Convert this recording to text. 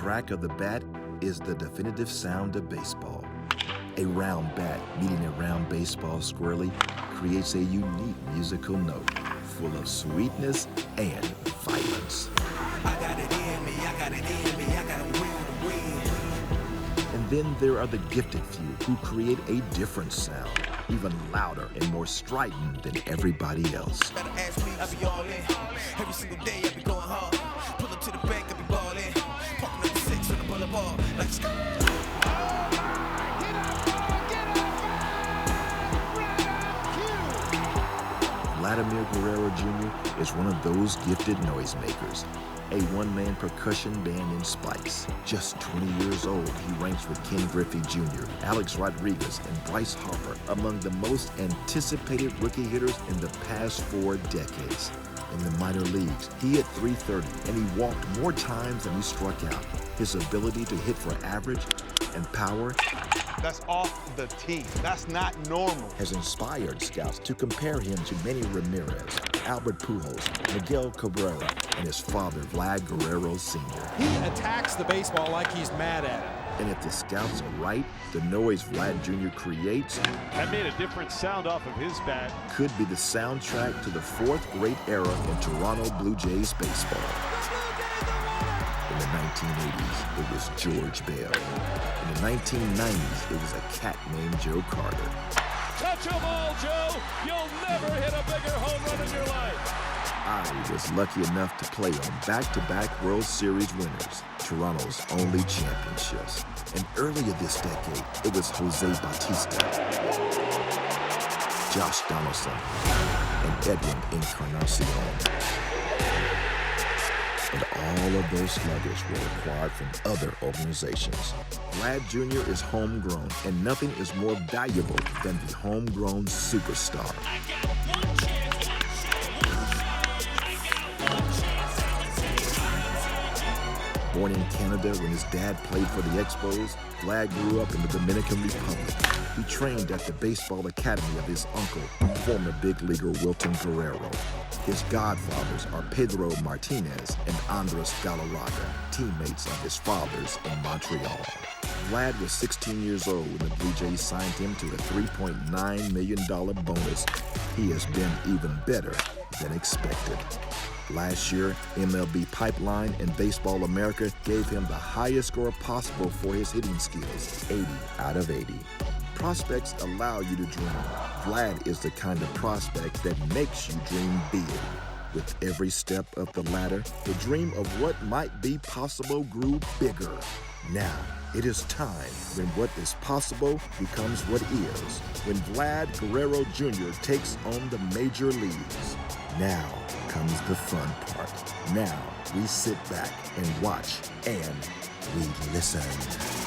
crack of the bat is the definitive sound of baseball. A round bat meeting a round baseball squarely creates a unique musical note full of sweetness and violence. I got it in me, I got it in me, I got a will to win. And then there are the gifted few who create a different sound, even louder and more strident than everybody else. Better ask me, I be all in. Every single day I be going hard. Pull up to the bank, I be ballin'. Parking up the 6 on the boulevard like a Vladimir Guerrero Jr. is one of those gifted noisemakers, a one-man percussion band in spikes. Just 20 years old, he ranks with Ken Griffey Jr., Alex Rodriguez, and Bryce Harper among the most anticipated rookie hitters in the past 4 decades. In the minor leagues, he hit .330, and he walked more times than he struck out. His ability to hit for average and power that's off the tee. That's not normal. Has inspired scouts to compare him to Manny Ramirez, Albert Pujols, Miguel Cabrera, and his father, Vlad Guerrero Sr. He attacks the baseball like he's mad at it. And if the scouts are right, the noise Vlad Jr. creates that made a different sound off of his bat. Could be the soundtrack to the 4th great era in Toronto Blue Jays baseball. In the 1980s, it was George Bell. In the 1990s, it was a cat named Joe Carter. Touch 'em all, Joe! You'll never hit a bigger home run in your life! I was lucky enough to play on back-to-back World Series winners, Toronto's only championships. And earlier this decade, it was Jose Bautista, Josh Donaldson, and Edwin Encarnacion. But all of those sluggers were acquired from other organizations. Vlad Jr. is homegrown, and nothing is more valuable than the homegrown superstar. Born in Canada when his dad played for the Expos, Vlad grew up in the Dominican Republic. He trained at the baseball academy of his uncle, former big leaguer Wilton Guerrero. His godfathers are Pedro Martinez and Andres Galarraga, teammates of his fathers in Montreal. Vlad was 16 years old when the Blue Jays signed him to a $3.9 million bonus. He has been even better than expected. Last year, MLB Pipeline and Baseball America gave him the highest score possible for his hitting skills, 80 out of 80. Prospects allow you to dream. Vlad is the kind of prospect that makes you dream big. With every step up the ladder, the dream of what might be possible grew bigger. Now, it is time when what is possible becomes what is. When Vlad Guerrero Jr. takes on the major leagues. Now comes the fun part. Now we sit back and watch and we listen.